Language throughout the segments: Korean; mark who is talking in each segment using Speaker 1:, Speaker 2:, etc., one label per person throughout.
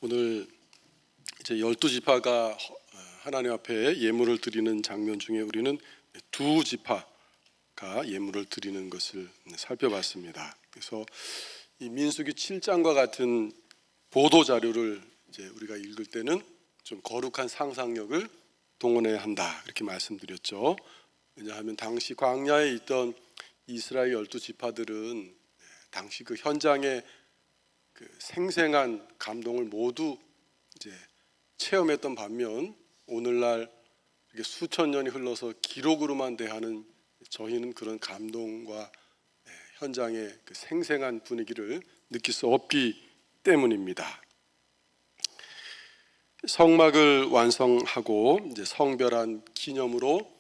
Speaker 1: 오늘 이제 12지파가 하나님 앞에 예물을 드리는 장면 중에 우리는 두 지파가 예물을 드리는 것을 살펴봤습니다. 그래서 이 민수기 7장과 같은 보도 자료를 이제 우리가 읽을 때는 좀 거룩한 상상력을 동원해야 한다 이렇게 말씀드렸죠. 왜냐하면 당시 광야에 있던 이스라엘 12지파들은 당시 그 현장의 그 생생한 감동을 모두 이제 체험했던 반면 오늘날 이렇게 수천 년이 흘러서 기록으로만 대하는 저희는 그런 감동과 현장의 그 생생한 분위기를 느낄 수 없기 때문입니다. 성막을 완성하고 이제 성별한 기념으로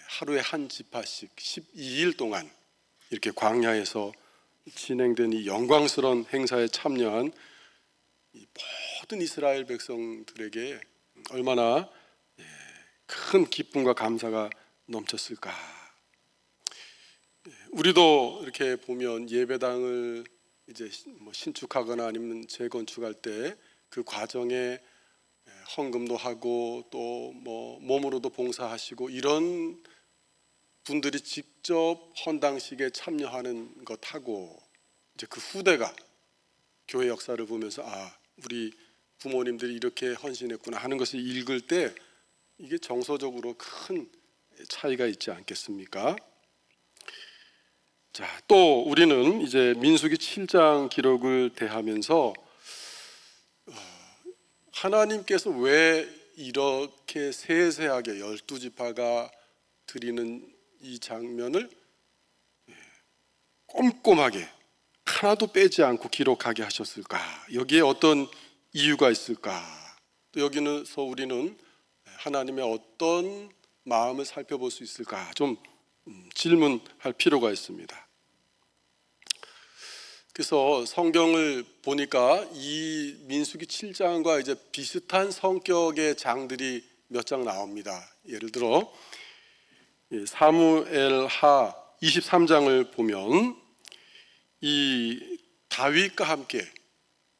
Speaker 1: 하루에 한 지파씩 12일 동안 이렇게 광야에서 진행된 이 영광스러운 행사에 참여한 이 모든 이스라엘 백성들에게 얼마나 큰 기쁨과 감사가 넘쳤을까. 우리도 이렇게 보면 예배당을 이제 뭐 신축하거나 아니면 재건축할 때 그 과정에 헌금도 하고 또 뭐 몸으로도 봉사하시고 이런 분들이 직접 헌당식에 참여하는 것하고 이제 그 후대가 교회 역사를 보면서 우리 부모님들이 이렇게 헌신했구나 하는 것을 읽을 때 이게 정서적으로 큰 차이가 있지 않겠습니까? 자, 또 우리는 이제 민수기 7장 기록을 대하면서 하나님께서 왜 이렇게 세세하게 12지파가 드리는 이 장면을 꼼꼼하게 하나도 빼지 않고 기록하게 하셨을까? 여기에 어떤 이유가 있을까? 또 여기서 우리는 하나님의 어떤 마음을 살펴볼 수 있을까? 좀 질문할 필요가 있습니다. 그래서 성경을 보니까 이 민수기 7장과 이제 비슷한 성격의 장들이 몇 장 나옵니다. 예를 들어 사무엘하 23장을 보면 이 다윗과 함께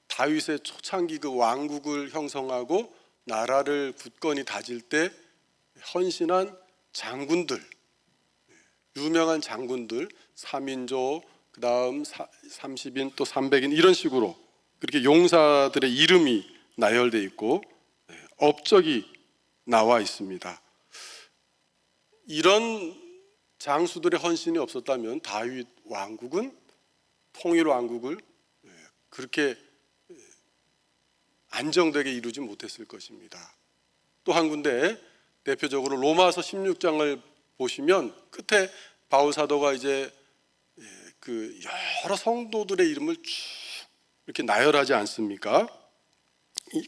Speaker 1: 다윗의 초창기 그 왕국을 형성하고 나라를 굳건히 다질 때 헌신한 장군들, 유명한 장군들 3인조 그 다음 30인 또 300인 이런 식으로 그렇게 용사들의 이름이 나열되어 있고 업적이 나와 있습니다. 이런 장수들의 헌신이 없었다면 다윗 왕국은 통일 왕국을 그렇게 안정되게 이루지 못했을 것입니다. 또 한 군데 대표적으로 로마서 16장을 보시면 끝에 바울 사도가 이제 그 여러 성도들의 이름을 쭉 이렇게 나열하지 않습니까?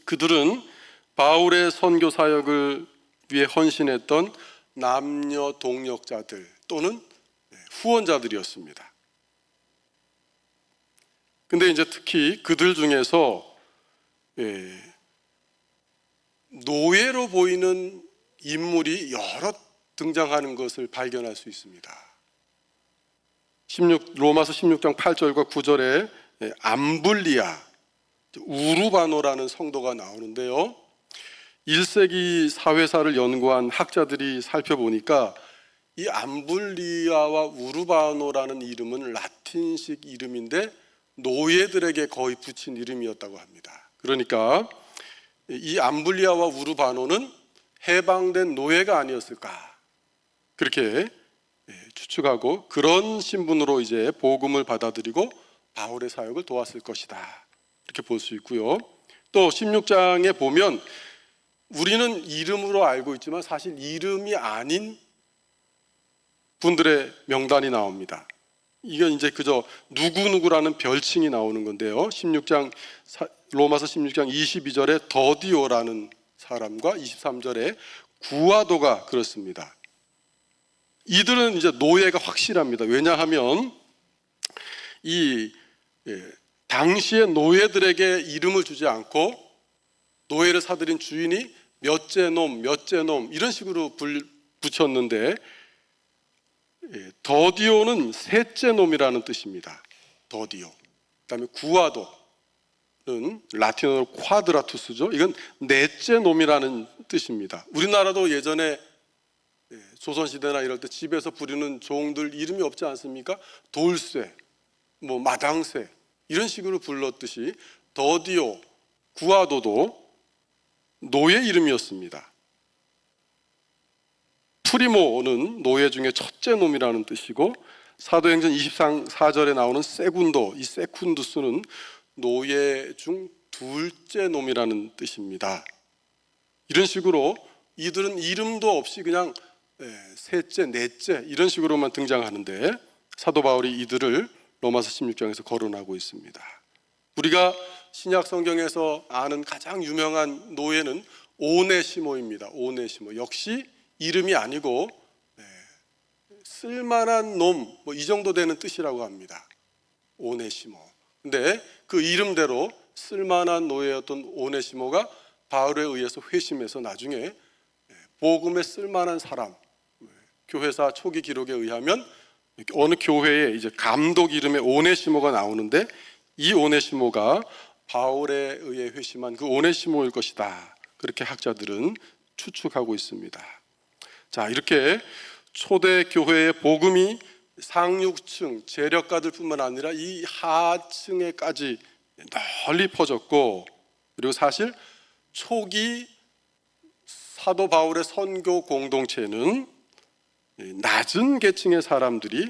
Speaker 1: 그들은 바울의 선교 사역을 위해 헌신했던 남녀 동역자들 또는 후원자들이었습니다. 근데 이제 특히 그들 중에서 노예로 보이는 인물이 여러 등장하는 것을 발견할 수 있습니다. 로마서 16장 8절과 9절에 암블리아, 우르바노라는 성도가 나오는데요. 1세기 사회사를 연구한 학자들이 살펴보니까 이 암블리아와 우르바노라는 이름은 라틴식 이름인데 노예들에게 거의 붙인 이름이었다고 합니다. 그러니까 이 암블리아와 우르바노는 해방된 노예가 아니었을까 그렇게 추측하고 그런 신분으로 이제 복음을 받아들이고 바울의 사역을 도왔을 것이다 이렇게 볼 수 있고요. 또 16장에 보면 우리는 이름으로 알고 있지만 사실 이름이 아닌 분들의 명단이 나옵니다. 이건 이제 그저 누구누구라는 별칭이 나오는 건데요. 로마서 16장 22절에 더디오라는 사람과 23절에 구아도가 그렇습니다. 이들은 이제 노예가 확실합니다. 왜냐하면 당시의 노예들에게 이름을 주지 않고 노예를 사들인 주인이 몇째 놈 이런 식으로 붙였는데 더디오는 셋째 놈이라는 뜻입니다. 더디오. 그다음에 구아도 라틴어로 쿼드라투스죠. 이건 넷째 놈이라는 뜻입니다. 우리나라도 예전에 조선시대나 이럴 때 집에서 부리는 종들 이름이 없지 않습니까? 돌쇠, 뭐 마당쇠 이런 식으로 불렀듯이 더디오, 구아도도 노예 이름이었습니다. 프리모는 노예 중에 첫째 놈이라는 뜻이고, 사도행전 24절에 나오는 세군도, 이 세쿤두스는 노예 중 둘째 놈이라는 뜻입니다. 이런 식으로 이들은 이름도 없이 그냥 셋째, 넷째 이런 식으로만 등장하는데, 사도 바울이 이들을 로마서 16장에서 거론하고 있습니다. 우리가 신약 성경에서 아는 가장 유명한 노예는 오네시모입니다. 오네시모, 역시 이름이 아니고 쓸만한 놈, 뭐 이 정도 되는 뜻이라고 합니다. 오네시모. 근데 그 이름대로 쓸만한 노예였던 오네시모가 바울에 의해서 회심해서 나중에 복음에 쓸만한 사람, 교회사 초기 기록에 의하면 어느 교회에 이제 감독 이름의 오네시모가 나오는데, 이 오네시모가 바울에 의해 회심한 그 오네시모일 것이다, 그렇게 학자들은 추측하고 있습니다. 자, 이렇게 초대 교회의 복음이 상류층 재력가들뿐만 아니라 이 하층에까지 널리 퍼졌고, 그리고 사실 초기 사도 바울의 선교 공동체는 낮은 계층의 사람들이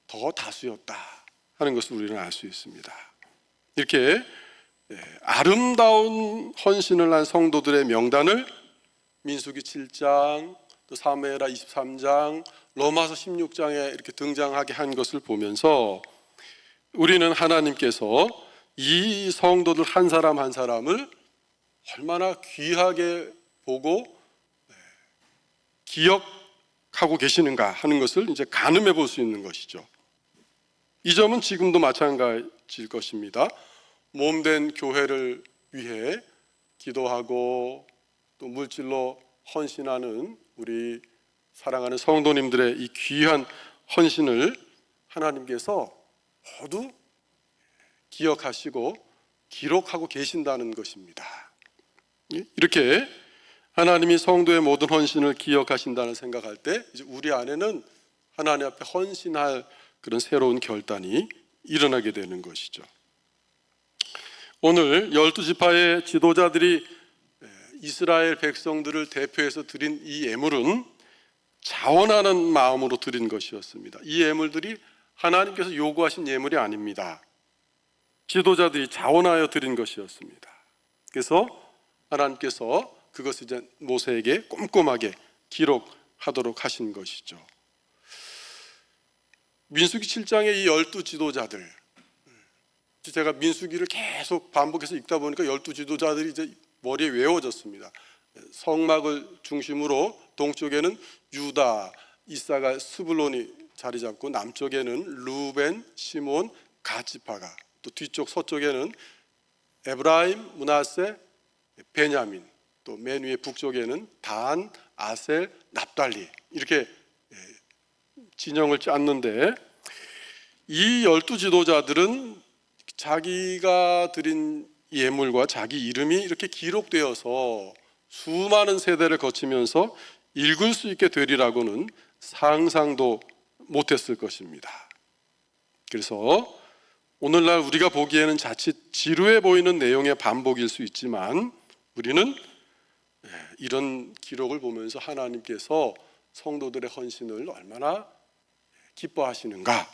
Speaker 1: 더 다수였다 하는 것을 우리는 알 수 있습니다. 이렇게 아름다운 헌신을 한 성도들의 명단을 민수기 7장, 또 사무엘하 23장, 로마서 16장에 이렇게 등장하게 한 것을 보면서 우리는 하나님께서 이 성도들 한 사람 한 사람을 얼마나 귀하게 보고 기억하고 계시는가 하는 것을 이제 가늠해 볼 수 있는 것이죠. 이 점은 지금도 마찬가지일 것입니다. 몸된 교회를 위해 기도하고 또 물질로 헌신하는 우리 사랑하는 성도님들의 이 귀한 헌신을 하나님께서 모두 기억하시고 기록하고 계신다는 것입니다. 이렇게 하나님이 성도의 모든 헌신을 기억하신다는 생각할 때, 이제 우리 안에는 하나님 앞에 헌신할 그런 새로운 결단이 일어나게 되는 것이죠. 오늘 12지파의 지도자들이 이스라엘 백성들을 대표해서 드린 이 예물은 자원하는 마음으로 드린 것이었습니다. 이 예물들이 하나님께서 요구하신 예물이 아닙니다. 지도자들이 자원하여 드린 것이었습니다. 그래서 하나님께서 그것을 이제 모세에게 꼼꼼하게 기록하도록 하신 것이죠. 민수기 7장의 이 12지도자들, 제가 민수기를 계속 반복해서 읽다 보니까 12지도자들이 이제 머리에 외워졌습니다. 성막을 중심으로 동쪽에는 유다, 이사가, 스불론이 자리 잡고, 남쪽에는 루벤, 시몬, 갓지파가, 또 뒤쪽 서쪽에는 에브라임, 므낫세, 베냐민, 또 맨 위에 북쪽에는 단, 아셀, 납달리, 이렇게 진영을 짰는데, 이 12지도자들은 자기가 드린 예물과 자기 이름이 이렇게 기록되어서 수많은 세대를 거치면서 읽을 수 있게 되리라고는 상상도 못했을 것입니다. 그래서 오늘날 우리가 보기에는 자칫 지루해 보이는 내용의 반복일 수 있지만, 우리는 이런 기록을 보면서 하나님께서 성도들의 헌신을 얼마나 기뻐하시는가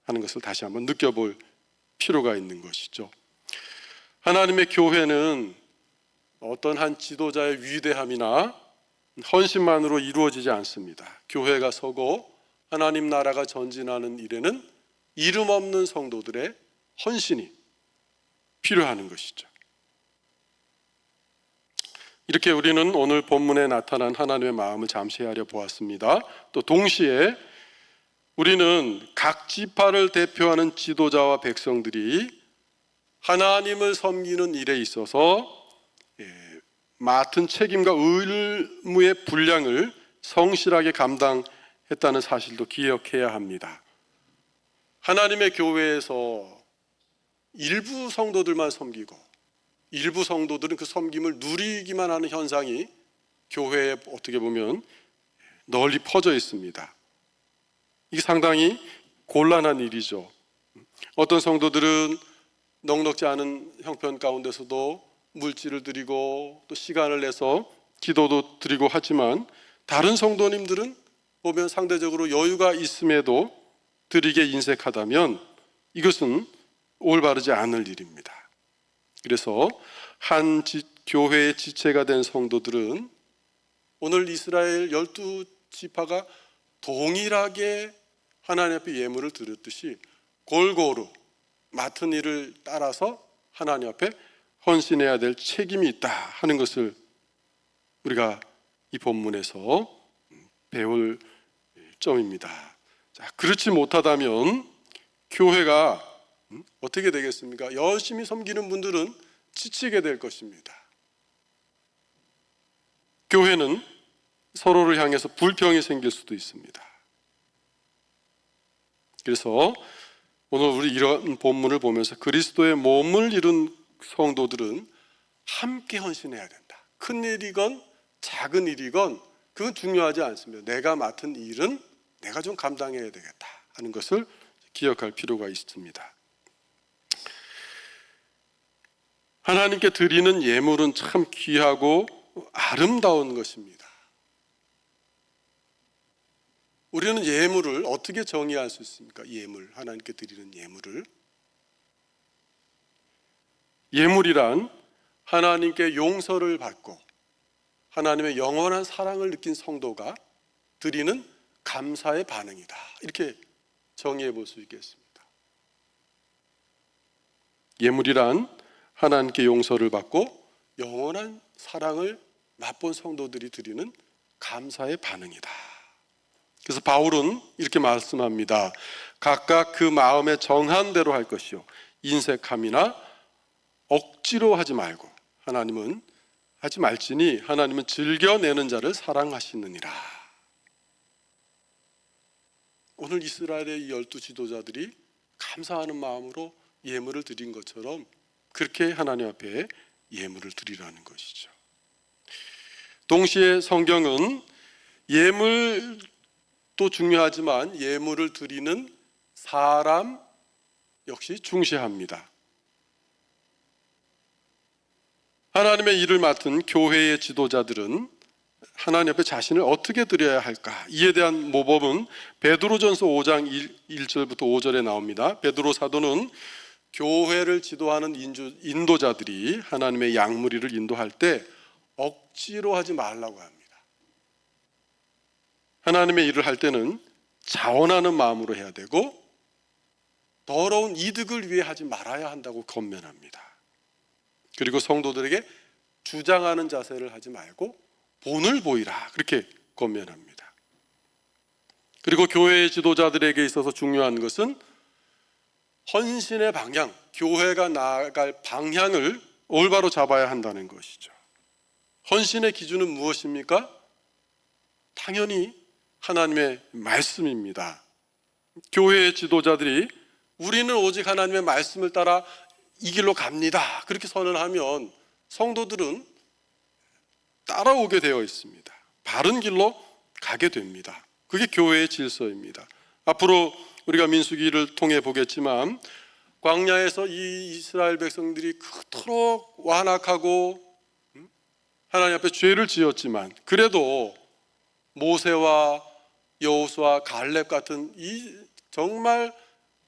Speaker 1: 하는 것을 다시 한번 느껴볼 필요가 있는 것이죠. 하나님의 교회는 어떤 한 지도자의 위대함이나 헌신만으로 이루어지지 않습니다. 교회가 서고 하나님 나라가 전진하는 일에는 이름 없는 성도들의 헌신이 필요한 것이죠. 이렇게 우리는 오늘 본문에 나타난 하나님의 마음을 잠시 헤아려 보았습니다. 또 동시에 우리는 각 지파를 대표하는 지도자와 백성들이 하나님을 섬기는 일에 있어서 맡은 책임과 의무의 분량을 성실하게 감당했다는 사실도 기억해야 합니다. 하나님의 교회에서 일부 성도들만 섬기고 일부 성도들은 그 섬김을 누리기만 하는 현상이 교회에 어떻게 보면 널리 퍼져 있습니다. 이게 상당히 곤란한 일이죠. 어떤 성도들은 넉넉지 않은 형편 가운데서도 물질을 드리고 또 시간을 내서 기도도 드리고 하지만, 다른 성도님들은 보면 상대적으로 여유가 있음에도 드리게 인색하다면 이것은 올바르지 않을 일입니다. 그래서 한 교회의 지체가 된 성도들은 오늘 이스라엘 12지파가 동일하게 하나님 앞에 예물을 드렸듯이 골고루 맡은 일을 따라서 하나님 앞에 헌신해야 될 책임이 있다 하는 것을 우리가 이 본문에서 배울 점입니다. 자, 그렇지 못하다면 교회가 어떻게 되겠습니까? 열심히 섬기는 분들은 지치게 될 것입니다. 교회는 서로를 향해서 불평이 생길 수도 있습니다. 그래서 오늘 우리 이런 본문을 보면서 그리스도의 몸을 이룬 성도들은 함께 헌신해야 된다. 큰 일이건 작은 일이건 그건 중요하지 않습니다. 내가 맡은 일은 내가 좀 감당해야 되겠다 하는 것을 기억할 필요가 있습니다. 하나님께 드리는 예물은 참 귀하고 아름다운 것입니다. 우리는 예물을 어떻게 정의할 수 있습니까? 예물, 하나님께 드리는 예물을. 예물이란 하나님께 용서를 받고 하나님의 영원한 사랑을 느낀 성도가 드리는 감사의 반응이다. 이렇게 정의해 볼 수 있겠습니다. 예물이란 하나님께 용서를 받고 영원한 사랑을 맛본 성도들이 드리는 감사의 반응이다. 그래서 바울은 이렇게 말씀합니다. 각각 그 마음에 정한 대로 할 것이요, 인색함이나 억지로 하지 말고 하나님은 하지 말지니 하나님은 즐겨내는 자를 사랑하시느니라. 오늘 이스라엘의 이 12지도자들이 감사하는 마음으로 예물을 드린 것처럼 그렇게 하나님 앞에 예물을 드리라는 것이죠. 동시에 성경은 예물도 중요하지만 예물을 드리는 사람 역시 중시합니다. 하나님의 일을 맡은 교회의 지도자들은 하나님 앞에 자신을 어떻게 드려야 할까? 이에 대한 모범은 베드로전서 5장 1절부터 5절에 나옵니다. 베드로 사도는 교회를 지도하는 인도자들이 하나님의 양무리를 인도할 때 억지로 하지 말라고 합니다. 하나님의 일을 할 때는 자원하는 마음으로 해야 되고 더러운 이득을 위해 하지 말아야 한다고 권면합니다. 그리고 성도들에게 주장하는 자세를 하지 말고 본을 보이라, 그렇게 권면합니다. 그리고 교회의 지도자들에게 있어서 중요한 것은 헌신의 방향, 교회가 나아갈 방향을 올바로 잡아야 한다는 것이죠. 헌신의 기준은 무엇입니까? 당연히 하나님의 말씀입니다. 교회의 지도자들이 우리는 오직 하나님의 말씀을 따라 이 길로 갑니다, 그렇게 선언하면 성도들은 따라오게 되어 있습니다. 바른 길로 가게 됩니다. 그게 교회의 질서입니다. 앞으로 우리가 민수기를 통해 보겠지만 광야에서 이 이스라엘 백성들이 그토록 완악하고 하나님 앞에 죄를 지었지만 그래도 모세와 여호수아, 갈렙 같은 이 정말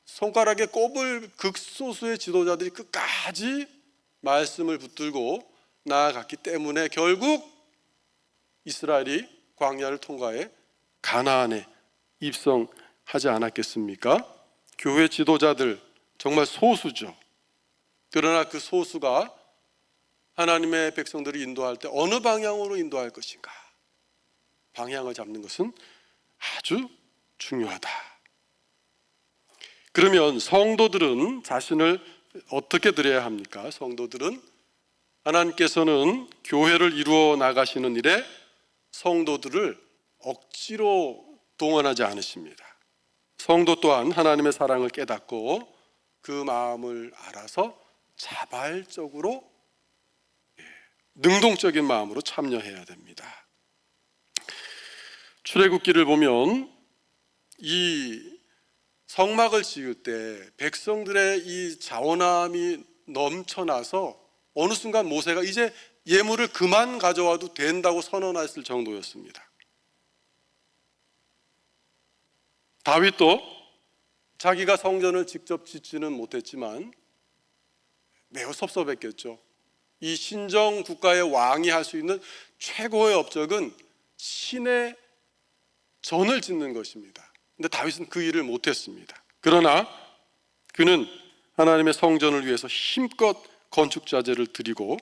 Speaker 1: 손가락에 꼽을 극소수의 지도자들이 끝까지 말씀을 붙들고 나아갔기 때문에 결국 이스라엘이 광야를 통과해 가나안에 입성하지 않았겠습니까? 교회 지도자들 정말 소수죠. 그러나 그 소수가 하나님의 백성들을 인도할 때 어느 방향으로 인도할 것인가, 방향을 잡는 것은 아주 중요하다. 그러면 성도들은 자신을 어떻게 드려야 합니까? 성도들은 하나님께서는 교회를 이루어 나가시는 일에 성도들을 억지로 동원하지 않으십니다. 성도 또한 하나님의 사랑을 깨닫고 그 마음을 알아서 자발적으로 능동적인 마음으로 참여해야 됩니다. 출애굽기를 보면 이 성막을 지을 때 백성들의 이 자원함이 넘쳐나서 어느 순간 모세가 이제 예물을 그만 가져와도 된다고 선언했을 정도였습니다. 다윗도 자기가 성전을 직접 짓지는 못했지만 매우 섭섭했겠죠. 이 신정 국가의 왕이 할 수 있는 최고의 업적은 신의 전을 짓는 것입니다. 근데 다윗은 그 일을 못했습니다. 그러나 그는 하나님의 성전을 위해서 힘껏 건축자재를 드리고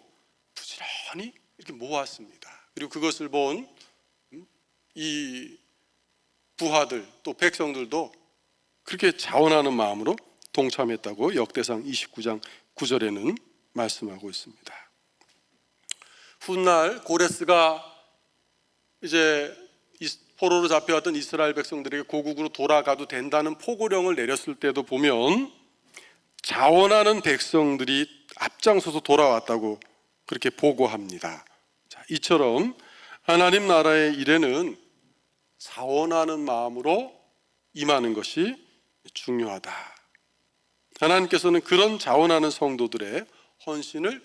Speaker 1: 부지런히 이렇게 모았습니다. 그리고 그것을 본 이 부하들 또 백성들도 그렇게 자원하는 마음으로 동참했다고 역대상 29장 9절에는 말씀하고 있습니다. 훗날 고레스가 이제 포로로 잡혀왔던 이스라엘 백성들에게 고국으로 돌아가도 된다는 포고령을 내렸을 때도 보면 자원하는 백성들이 앞장서서 돌아왔다고 그렇게 보고합니다. 자, 이처럼 하나님 나라의 일에는 자원하는 마음으로 임하는 것이 중요하다. 하나님께서는 그런 자원하는 성도들의 헌신을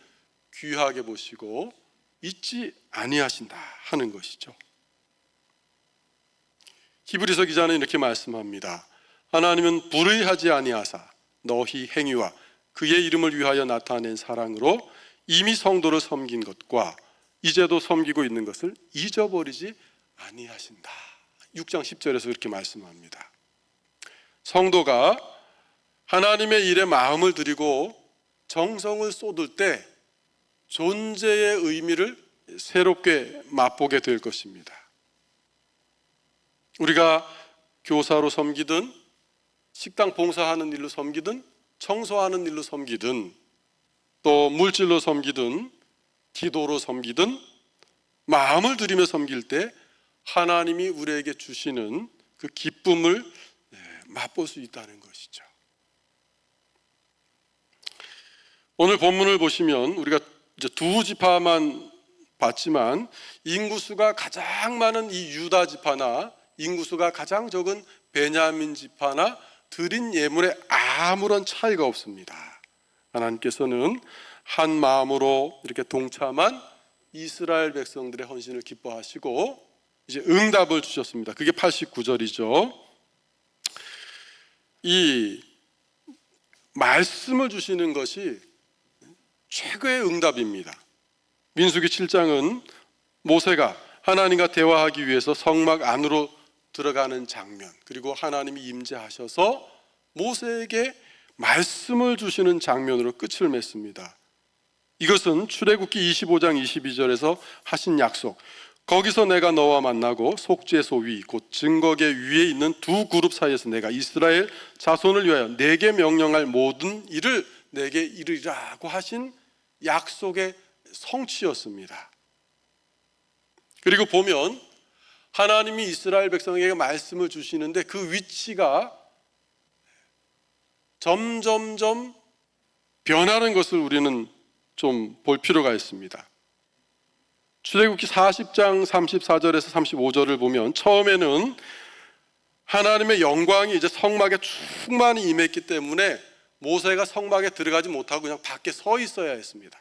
Speaker 1: 귀하게 보시고 잊지 아니하신다 하는 것이죠. 히브리서 기자는 이렇게 말씀합니다. 하나님은 불의하지 아니하사 너희 행위와 그의 이름을 위하여 나타낸 사랑으로 이미 성도를 섬긴 것과 이제도 섬기고 있는 것을 잊어버리지 아니하신다. 6장 10절에서 그렇게 말씀합니다. 성도가 하나님의 일에 마음을 들이고 정성을 쏟을 때 존재의 의미를 새롭게 맛보게 될 것입니다. 우리가 교사로 섬기든 식당 봉사하는 일로 섬기든 청소하는 일로 섬기든 또 물질로 섬기든 기도로 섬기든 마음을 들이며 섬길 때 하나님이 우리에게 주시는 그 기쁨을 맛볼 수 있다는 것이죠. 오늘 본문을 보시면 우리가 이제 두 지파만 봤지만 인구수가 가장 많은 이 유다 지파나 인구수가 가장 적은 베냐민 지파나 드린 예물에 아무런 차이가 없습니다. 하나님께서는 한 마음으로 이렇게 동참한 이스라엘 백성들의 헌신을 기뻐하시고 이제 응답을 주셨습니다. 그게 89절이죠. 이 말씀을 주시는 것이 최고의 응답입니다. 민수기 7장은 모세가 하나님과 대화하기 위해서 성막 안으로 들어가는 장면, 그리고 하나님이 임재하셔서 모세에게 말씀을 주시는 장면으로 끝을 맺습니다. 이것은 출애굽기 25장 22절에서 하신 약속, 거기서 내가 너와 만나고 속죄소 위 곧 증거계 위에 있는 두 그룹 사이에서 내가 이스라엘 자손을 위하여 내게 명령할 모든 일을 내게 이르리라고 하신 약속의 성취였습니다. 그리고 보면 하나님이 이스라엘 백성에게 말씀을 주시는데 그 위치가 점점점 변하는 것을 우리는 좀 볼 필요가 있습니다. 출애굽기 40장 34절에서 35절을 보면 처음에는 하나님의 영광이 이제 성막에 충만히 임했기 때문에 모세가 성막에 들어가지 못하고 그냥 밖에 서 있어야 했습니다.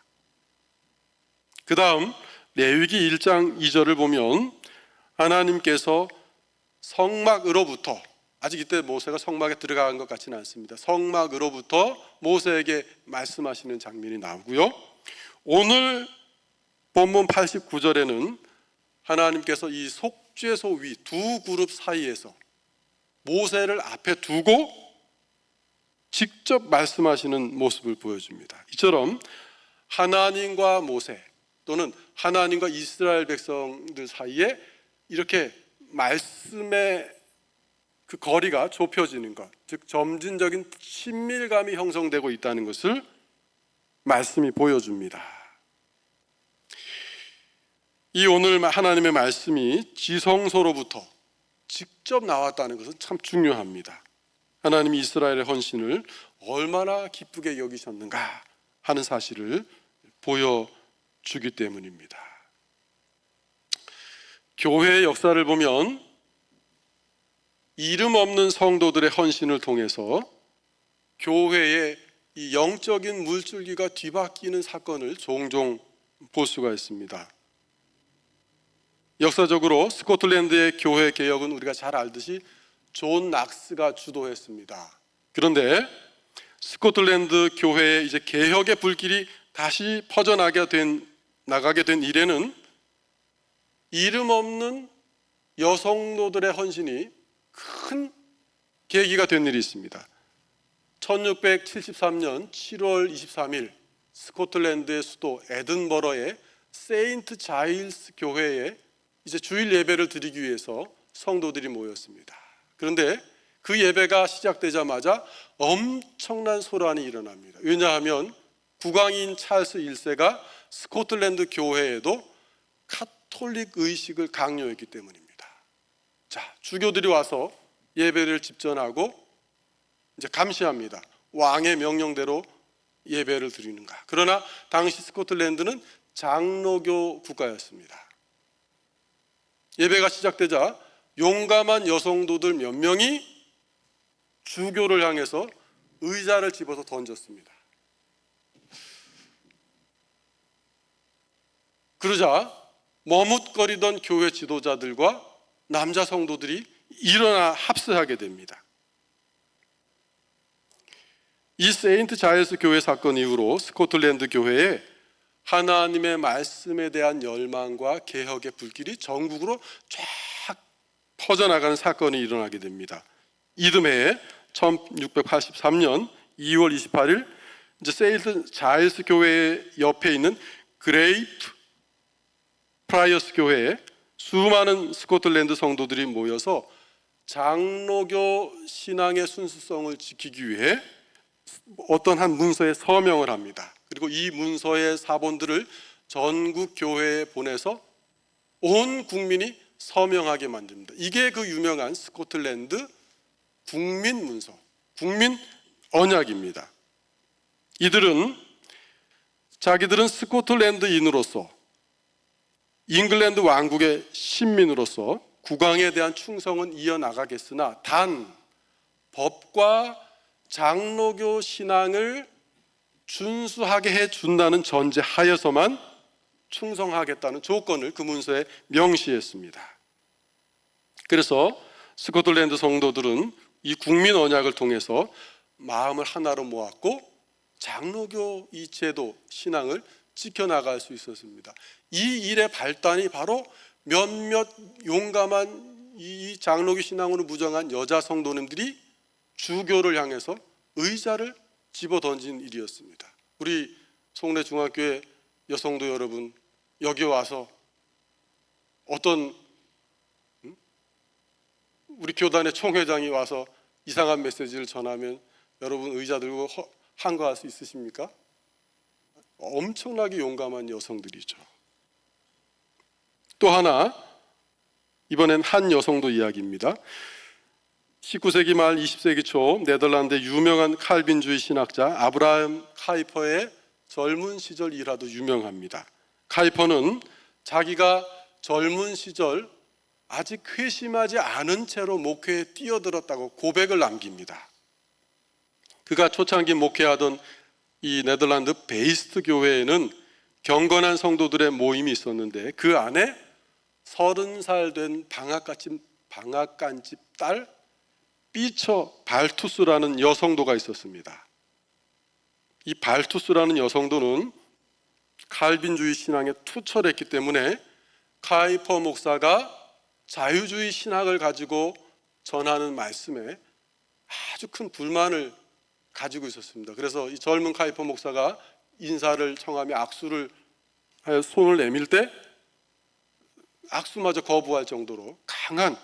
Speaker 1: 그 다음 레위기 1장 2절을 보면 하나님께서 성막으로부터, 아직 이때 모세가 성막에 들어간 것 같지는 않습니다. 성막으로부터 모세에게 말씀하시는 장면이 나오고요. 오늘 본문 89절에는 하나님께서 이 속죄소 위 두 그룹 사이에서 모세를 앞에 두고 직접 말씀하시는 모습을 보여줍니다. 이처럼 하나님과 모세 또는 하나님과 이스라엘 백성들 사이에 이렇게 말씀의 그 거리가 좁혀지는 것, 즉 점진적인 친밀감이 형성되고 있다는 것을 말씀이 보여줍니다. 이 오늘 하나님의 말씀이 지성소로부터 직접 나왔다는 것은 참 중요합니다. 하나님이 이스라엘의 헌신을 얼마나 기쁘게 여기셨는가 하는 사실을 보여주기 때문입니다. 교회의 역사를 보면 이름 없는 성도들의 헌신을 통해서 교회의 이 영적인 물줄기가 뒤바뀌는 사건을 종종 볼 수가 있습니다. 역사적으로 스코틀랜드의 교회 개혁은 우리가 잘 알듯이 존 낙스가 주도했습니다. 그런데 스코틀랜드 교회의 이제 개혁의 불길이 다시 퍼져나가게 된 이래는 이름 없는 여성노들의 헌신이 큰 계기가 된 일이 있습니다. 1673년 7월 23일 스코틀랜드의 수도 에든버러의 세인트 자일스 교회에 이제 주일 예배를 드리기 위해서 성도들이 모였습니다. 그런데 그 예배가 시작되자마자 엄청난 소란이 일어납니다. 왜냐하면 국왕인 찰스 1세가 스코틀랜드 교회에도 카톨릭 의식을 강요했기 때문입니다. 자, 주교들이 와서 예배를 집전하고 이제 감시합니다. 왕의 명령대로 예배를 드리는가. 그러나 당시 스코틀랜드는 장로교 국가였습니다. 예배가 시작되자 용감한 여성도들 몇 명이 주교를 향해서 의자를 집어서 던졌습니다. 그러자 머뭇거리던 교회 지도자들과 남자 성도들이 일어나 합세하게 됩니다. 이 세인트 자일스 교회 사건 이후로 스코틀랜드 교회에 하나님의 말씀에 대한 열망과 개혁의 불길이 전국으로 쫙 퍼져나가는 사건이 일어나게 됩니다. 이듬해 1683년 2월 28일 이제 세인트 자일스 교회 옆에 있는 그레이트 프라이어스 교회에 수많은 스코틀랜드 성도들이 모여서 장로교 신앙의 순수성을 지키기 위해 어떤 한 문서에 서명을 합니다. 그리고 이 문서의 사본들을 전국 교회에 보내서 온 국민이 서명하게 만듭니다. 이게 그 유명한 스코틀랜드 국민 문서, 국민 언약입니다. 이들은 자기들은 스코틀랜드인으로서 잉글랜드 왕국의 신민으로서 국왕에 대한 충성은 이어나가겠으나 단 법과 장로교 신앙을 준수하게 해준다는 전제 하에서만 충성하겠다는 조건을 그 문서에 명시했습니다. 그래서 스코틀랜드 성도들은 이 국민 언약을 통해서 마음을 하나로 모았고 장로교 이 제도 신앙을 지켜나갈 수 있었습니다. 이 일의 발단이 바로 몇몇 용감한 이 장로교 신앙으로 무정한 여자 성도님들이 주교를 향해서 의자를 집어 던진 일이었습니다. 우리 송내 중학교의 여성도 여러분, 여기 와서 어떤 우리 교단의 총회장이 와서 이상한 메시지를 전하면 여러분 의자 들고 한거할 수 있으십니까? 엄청나게 용감한 여성들이죠. 또 하나, 이번엔 한 여성도 이야기입니다. 19세기 말 20세기 초 네덜란드의 유명한 칼빈주의 신학자 아브라함 카이퍼의 젊은 시절 일화도 유명합니다. 카이퍼는 자기가 젊은 시절 아직 회심하지 않은 채로 목회에 뛰어들었다고 고백을 남깁니다. 그가 초창기 목회하던 이 네덜란드 베이스트 교회에는 경건한 성도들의 모임이 있었는데 그 안에 30살 된 방앗간집 딸 삐처 발투스라는 여성도가 있었습니다. 이 발투스라는 여성도는 칼빈주의 신앙에 투철했기 때문에 카이퍼 목사가 자유주의 신학을 가지고 전하는 말씀에 아주 큰 불만을 가지고 있었습니다. 그래서 이 젊은 카이퍼 목사가 인사를 청하며 악수를 하여 손을 내밀 때 악수마저 거부할 정도로 강한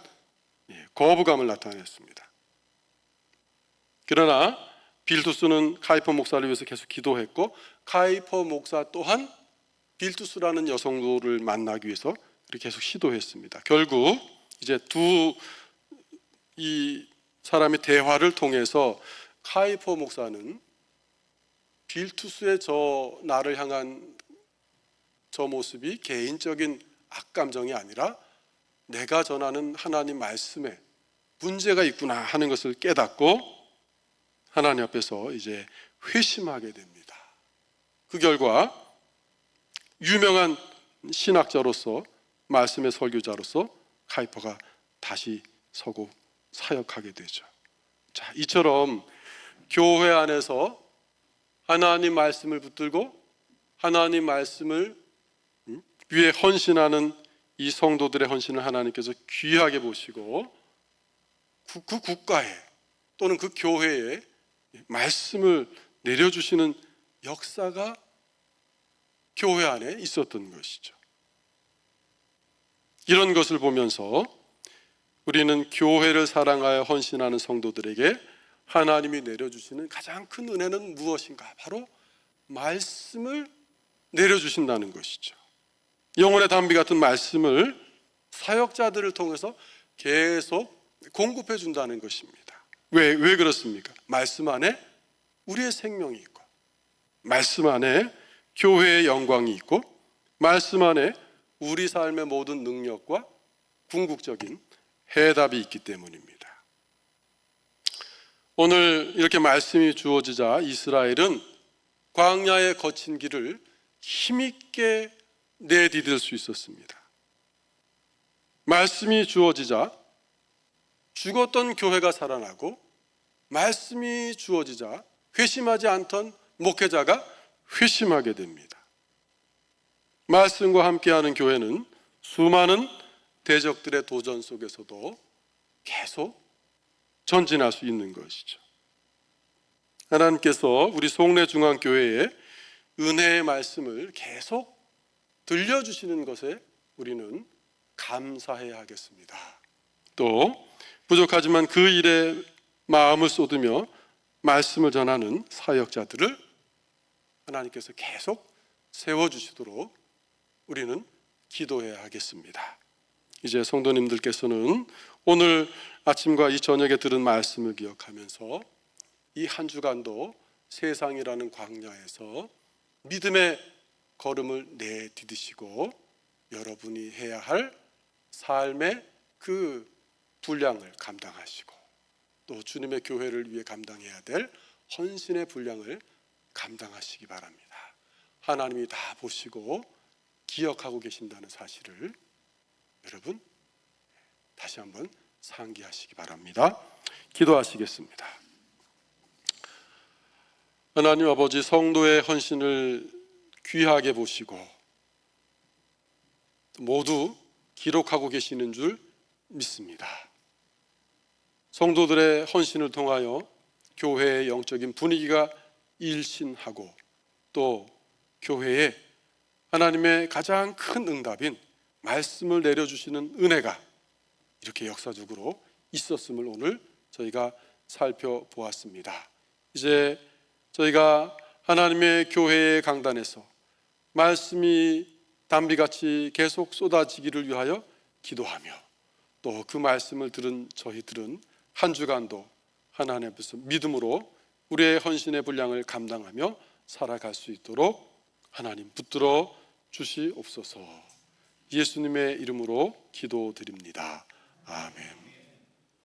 Speaker 1: 거부감을 나타냈습니다. 그러나 빌투스는 카이퍼 목사를 위해서 계속 기도했고 카이퍼 목사 또한 빌투스라는 여성도를 만나기 위해서 계속 시도했습니다. 결국 이제 이 사람의 대화를 통해서 카이퍼 목사는 빌투스의 저 나를 향한 저 모습이 개인적인 악감정이 아니라 내가 전하는 하나님 말씀에 문제가 있구나 하는 것을 깨닫고 하나님 앞에서 이제 회심하게 됩니다. 그 결과 유명한 신학자로서 말씀의 설교자로서 카이퍼가 다시 서고 사역하게 되죠. 자, 이처럼 교회 안에서 하나님 말씀을 붙들고 하나님 말씀을 위해 헌신하는 이 성도들의 헌신을 하나님께서 귀하게 보시고 그 국가에 또는 그 교회에 말씀을 내려주시는 역사가 교회 안에 있었던 것이죠. 이런 것을 보면서 우리는 교회를 사랑하여 헌신하는 성도들에게 하나님이 내려주시는 가장 큰 은혜는 무엇인가? 바로 말씀을 내려주신다는 것이죠. 영혼의 담비 같은 말씀을 사역자들을 통해서 계속 공급해 준다는 것입니다. 왜 그렇습니까? 말씀 안에 우리의 생명이 있고, 말씀 안에 교회의 영광이 있고, 말씀 안에 우리 삶의 모든 능력과 궁극적인 해답이 있기 때문입니다. 오늘 이렇게 말씀이 주어지자 이스라엘은 광야에 거친 길을 힘있게 내디딜 수 있었습니다. 말씀이 주어지자 죽었던 교회가 살아나고, 말씀이 주어지자 회심하지 않던 목회자가 회심하게 됩니다. 말씀과 함께하는 교회는 수많은 대적들의 도전 속에서도 계속 전진할 수 있는 것이죠. 하나님께서 우리 송내중앙교회에 은혜의 말씀을 계속 들려주시는 것에 우리는 감사해야 하겠습니다. 또 부족하지만 그 일에 마음을 쏟으며 말씀을 전하는 사역자들을 하나님께서 계속 세워주시도록 우리는 기도해야 하겠습니다. 이제 성도님들께서는 오늘 아침과 이 저녁에 들은 말씀을 기억하면서 이 한 주간도 세상이라는 광야에서 믿음의 걸음을 내디디시고 여러분이 해야 할 삶의 그 분량을 감당하시고, 또 주님의 교회를 위해 감당해야 될 헌신의 분량을 감당하시기 바랍니다. 하나님이 다 보시고 기억하고 계신다는 사실을 여러분 다시 한번 상기하시기 바랍니다. 기도하시겠습니다. 하나님 아버지, 성도의 헌신을 귀하게 보시고 모두 기록하고 계시는 줄 믿습니다. 성도들의 헌신을 통하여 교회의 영적인 분위기가 일신하고, 또 교회에 하나님의 가장 큰 응답인 말씀을 내려주시는 은혜가 이렇게 역사적으로 있었음을 오늘 저희가 살펴보았습니다. 이제 저희가 하나님의 교회의 강단에서 말씀이 담비같이 계속 쏟아지기를 위하여 기도하며, 또 그 말씀을 들은 저희들은 한 주간도 하나님 앞에서 믿음으로 우리의 헌신의 분량을 감당하며 살아갈 수 있도록 하나님 붙들어 주시옵소서. 예수님의 이름으로 기도드립니다. 아멘.